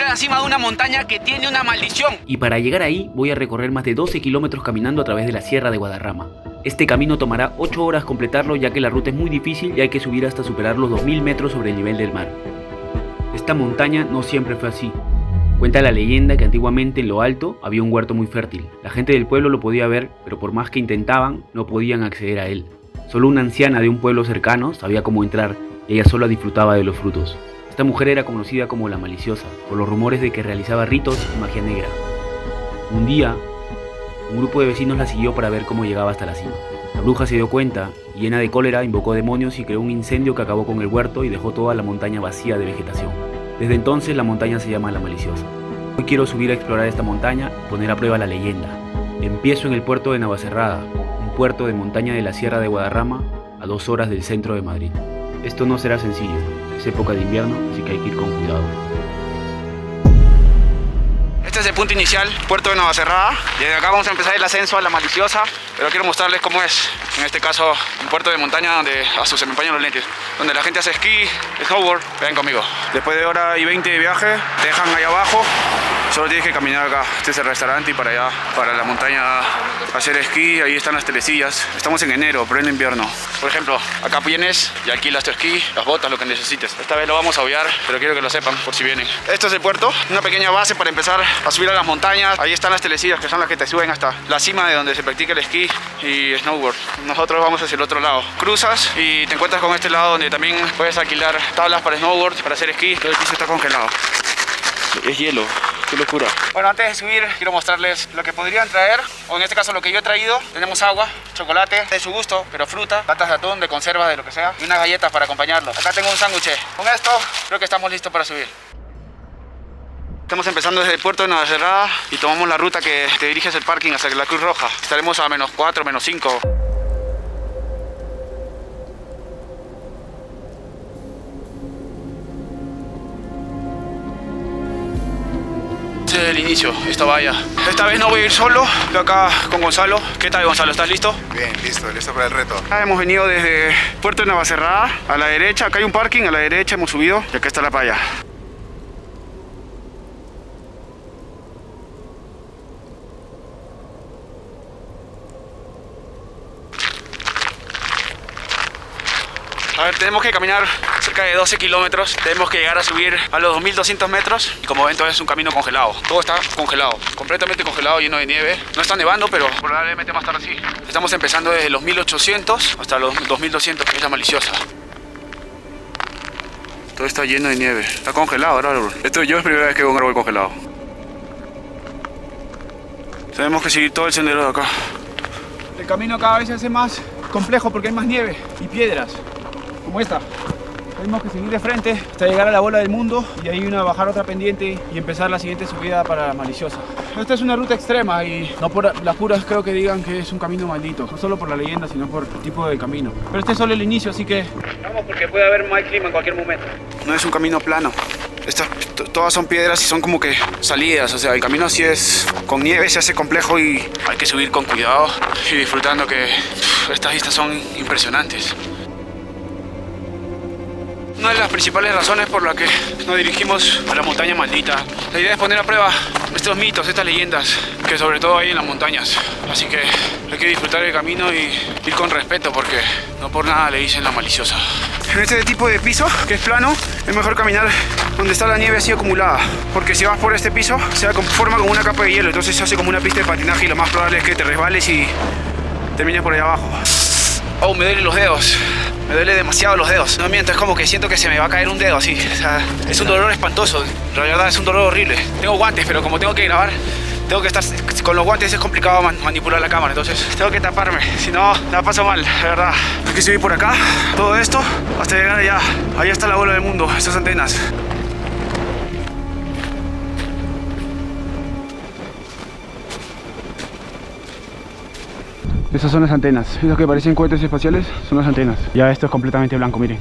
a la cima de una montaña que tiene una maldición. Y para llegar ahí voy a recorrer más de 12 kilómetros caminando a través de la Sierra de Guadarrama. Este camino tomará 8 horas completarlo, ya que la ruta es muy difícil y hay que subir hasta superar los 2000 metros sobre el nivel del mar. Esta montaña no siempre fue así. Cuenta la leyenda que antiguamente en lo alto había un huerto muy fértil. La gente del pueblo lo podía ver, pero por más que intentaban, no podían acceder a él. Solo una anciana de un pueblo cercano sabía cómo entrar y ella sola disfrutaba de los frutos. Esta mujer era conocida como la Maliciosa, por los rumores de que realizaba ritos y magia negra. Un día, un grupo de vecinos la siguió para ver cómo llegaba hasta la cima. La bruja se dio cuenta y, llena de cólera, invocó demonios y creó un incendio que acabó con el huerto y dejó toda la montaña vacía de vegetación. Desde entonces la montaña se llama La Maliciosa. Hoy quiero subir a explorar esta montaña y poner a prueba la leyenda. Empiezo en el puerto de Navacerrada, un puerto de montaña de la Sierra de Guadarrama, a 2 horas del centro de Madrid. Esto no será sencillo, es época de invierno, así que hay que ir con cuidado. Este es el punto inicial, puerto de Navacerrada. Desde acá vamos a empezar el ascenso a La Maliciosa, pero quiero mostrarles cómo es, en este caso, un puerto de montaña donde se me empañan los lentes, donde la gente hace esquí, snowboard. Ven conmigo. Después de hora y 20 de viaje, te dejan ahí abajo, solo tienes que caminar acá. Este es el restaurante y para allá, para la montaña, hacer esquí. Ahí están las telecillas. Estamos en enero, pero en invierno. Por ejemplo, acá vienes y alquilas tu esquí, las botas, lo que necesites. Esta vez lo vamos a obviar, pero quiero que lo sepan por si vienen. Esto es el puerto, una pequeña base para empezar a subir a las montañas. Ahí están las telecillas, que son las que te suben hasta la cima de donde se practica el esquí y snowboard. Nosotros vamos hacia el otro lado. Cruzas y te encuentras con este lado donde también puedes alquilar tablas para snowboard, para hacer esquí. Todo el piso está congelado. Es hielo. Qué locura. Bueno, antes de subir quiero mostrarles lo que podrían traer, o en este caso lo que yo he traído. Tenemos agua, chocolate, de su gusto, pero fruta, latas de atún, de conserva, de lo que sea, y unas galletas para acompañarlo. Acá tengo un sándwich. Con esto creo que estamos listos para subir. Estamos empezando desde el puerto de Navacerrada y tomamos la ruta que te dirige hacia el parking, hacia la Cruz Roja. Estaremos a -4, -5. El inicio, esta valla. Esta vez no voy a ir solo, estoy acá con Gonzalo. ¿Qué tal, Gonzalo? ¿Estás listo? Bien, listo para el reto. Hemos venido desde Puerto de Navacerrada a la derecha. Acá hay un parking, a la derecha hemos subido y acá está la playa. A ver, tenemos que caminar cerca de 12 kilómetros. Tenemos que llegar a subir a los 2200 metros. Y como ven, todo es un camino congelado. Todo está congelado, completamente congelado, lleno de nieve. No está nevando, pero probablemente más tarde sí. Estamos empezando desde los 1800 hasta los 2200, que es La Maliciosa. Todo está lleno de nieve. Está congelado, ¿verdad? Yo es primera vez que veo un árbol congelado. Tenemos que seguir todo el sendero de acá. El camino cada vez se hace más complejo porque hay más nieve y piedras, como esta. Tenemos que seguir de frente hasta llegar a la bola del mundo y ahí bajar otra pendiente y empezar la siguiente subida para La Maliciosa. Esta es una ruta extrema y no por las puras creo que digan que es un camino maldito. No solo por la leyenda, sino por el tipo de camino. Pero este es solo el inicio, así que vamos, porque puede haber mal clima en cualquier momento. No es un camino plano. Todas son piedras y son como que salidas. O sea, el camino así es con nieve, se hace complejo y hay que subir con cuidado y disfrutando, que estas vistas son impresionantes. Una de las principales razones por la que nos dirigimos a la montaña maldita. La idea es poner a prueba estos mitos, estas leyendas que sobre todo hay en las montañas. Así que hay que disfrutar el camino y ir con respeto, porque no por nada le dicen La Maliciosa. En este tipo de piso, que es plano, es mejor caminar donde está la nieve así acumulada, porque si vas por este piso se forma como una capa de hielo, entonces se hace como una pista de patinaje y lo más probable es que te resbales y termines por allá abajo. Oh, me duelen los dedos. Me duele demasiado los dedos. No miento, es como que siento que se me va a caer un dedo así. O sea, es un dolor espantoso. La verdad es un dolor horrible. Tengo guantes, pero como tengo que grabar, tengo que estar con los guantes. Es complicado manipular la cámara, entonces tengo que taparme. Si no, la paso mal, de verdad. Hay que subir por acá, todo esto, hasta llegar allá. Allá está la bola del mundo, estas antenas. Esas son las antenas, esos que parecen cohetes espaciales son las antenas. Ya esto es completamente blanco, miren.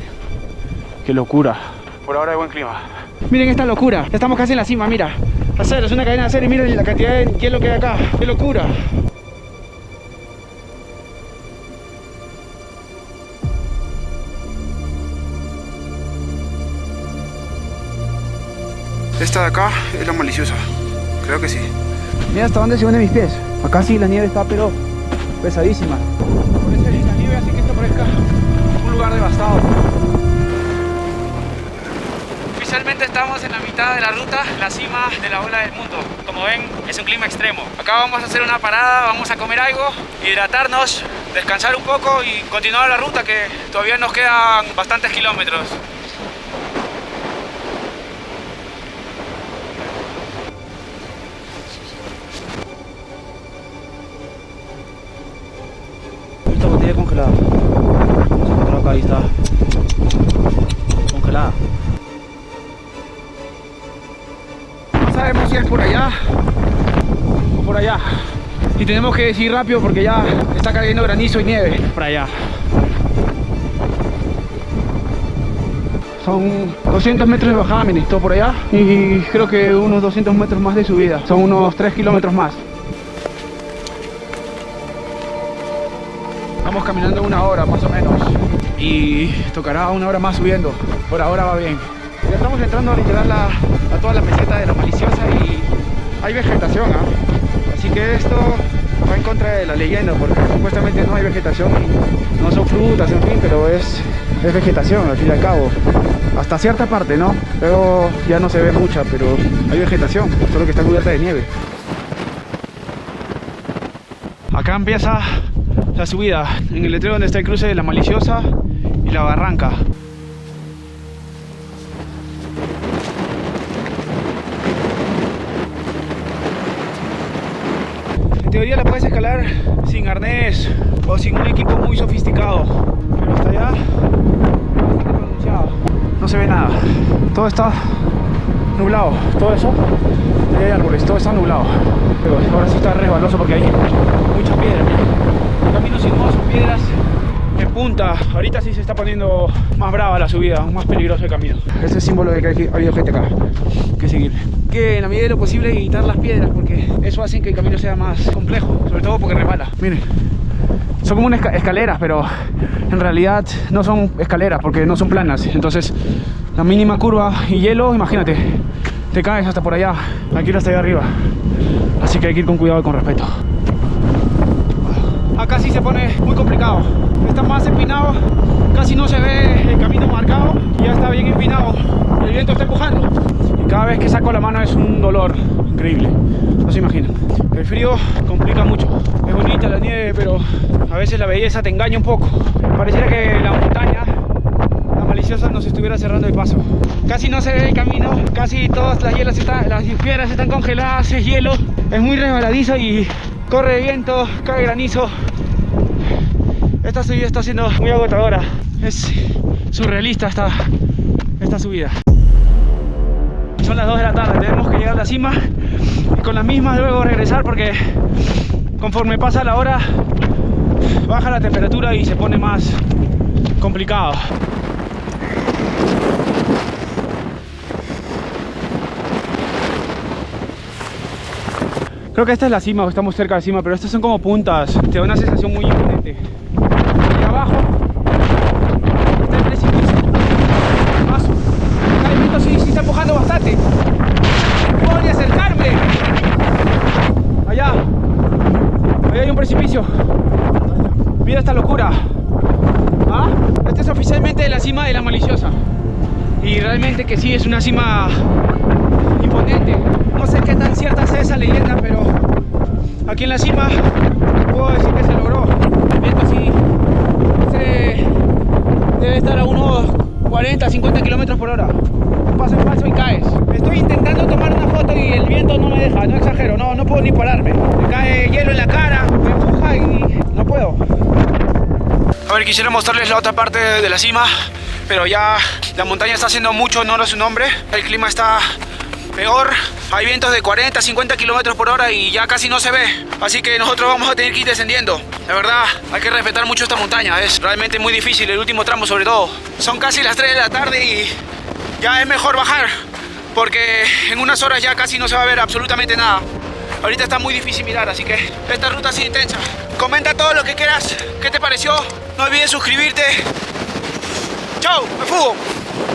Qué locura. Por ahora hay buen clima. Miren esta locura, ya estamos casi en la cima, mira. Acero, es una cadena de acero y miren la cantidad de hielo que hay acá. Qué locura. Esta de acá es la maliciosa. Creo que sí. Mira hasta dónde se unen mis pies. Acá sí la nieve está pero pesadísima. Por eso la nieve hace que esto parezca un lugar devastado. Oficialmente estamos en la mitad de la ruta, la cima de la ola del mundo. Como ven, es un clima extremo. Acá vamos a hacer una parada, vamos a comer algo, hidratarnos, descansar un poco y continuar la ruta, que todavía nos quedan bastantes kilómetros. Esta botella congelada. Vamos a encontrar acá, ahí está. Congelada. No sabemos si es por allá o por allá. Y tenemos que ir rápido porque ya está cayendo granizo y nieve. Para allá. Son 200 metros de bajada, miren, todo por allá. Y creo que unos 200 metros más de subida. Son unos 3 kilómetros más. Vamos caminando 1 hora más o menos. Y tocará 1 hora más subiendo. Por ahora va bien. Ya estamos entrando literal a toda la meseta de la Maliciosa y hay vegetación, así que esto va en contra de la leyenda porque supuestamente no hay vegetación y no son frutas, en fin, pero es vegetación al fin y al cabo, hasta cierta parte, ¿no? Pero ya no se ve mucha, pero hay vegetación, solo que está cubierta de nieve. Acá empieza la subida, en el letrero donde está el cruce de la Maliciosa y la Barranca. En teoría la puedes escalar sin arnés o sin un equipo muy sofisticado, pero hasta allá bastante pronunciado. No se ve nada, todo está nublado, todo eso, ahí hay árboles, todo está nublado. Pero ahora sí está resbaloso porque hay mucha piedra. El camino sinuoso, piedras en punta. Ahorita sí se está poniendo más brava la subida, más peligroso el camino. Ese es el símbolo de que ha habido gente acá que seguir. Que en la medida de lo posible evitar las piedras porque eso hace que el camino sea más complejo, sobre todo porque resbala. Miren, son como unas escaleras, pero en realidad no son escaleras porque no son planas. Entonces la mínima curva y hielo, imagínate, te caes hasta por allá, aquí hasta allá arriba. Así que hay que ir con cuidado y con respeto. Acá sí se pone muy complicado. Está más empinado, casi no se ve el camino marcado. Ya está bien empinado, el viento está empujando. Y cada vez que saco la mano es un dolor increíble. No se imaginan. El frío complica mucho. Es bonita la nieve, pero a veces la belleza te engaña un poco. Pareciera que la montaña, la Maliciosa, nos estuviera cerrando el paso. Casi no se ve el camino, casi todas las piedras están congeladas, es hielo. Es muy resbaladizo y corre viento, cae granizo. Esta subida está siendo muy agotadora. Es surrealista esta subida. Son las 2 de la tarde, tenemos que llegar a la cima y con la misma luego regresar porque conforme pasa la hora baja la temperatura y se pone más complicado. Creo que esta es la cima, o estamos cerca de la cima, pero estas son como puntas, te da una sensación muy imponente. Y abajo está el precipicio. Paso. Acá el viento sí está empujando bastante. No puedo ni acercarme. Allá hay un precipicio. Mira esta locura. ¿Ah? Esta es oficialmente la cima de la Maliciosa. Y realmente que sí, es una cima imponente. No sé qué tan cierta sea esa leyenda, pero aquí en la cima puedo decir que se logró. El viento sí debe estar a unos 40-50 kilómetros por hora. Un paso en falso y caes. Estoy intentando tomar una foto y el viento no me deja, no exagero, no puedo ni pararme. Me cae hielo en la cara, me empuja y no puedo. A ver, quisiera mostrarles la otra parte de la cima, pero ya la montaña está haciendo mucho honor a su nombre. El clima está peor, hay vientos de 40-50 kilómetros por hora y ya casi no se ve, así que nosotros vamos a tener que ir descendiendo. La verdad, hay que respetar mucho esta montaña, es realmente muy difícil, el último tramo sobre todo. Son casi las 3 de la tarde y ya es mejor bajar, porque en unas horas ya casi no se va a ver absolutamente nada. Ahorita está muy difícil mirar, así que esta ruta ha sido intensa. Comenta todo lo que quieras, qué te pareció, no olvides suscribirte. ¡Chao! ¡Me fugo!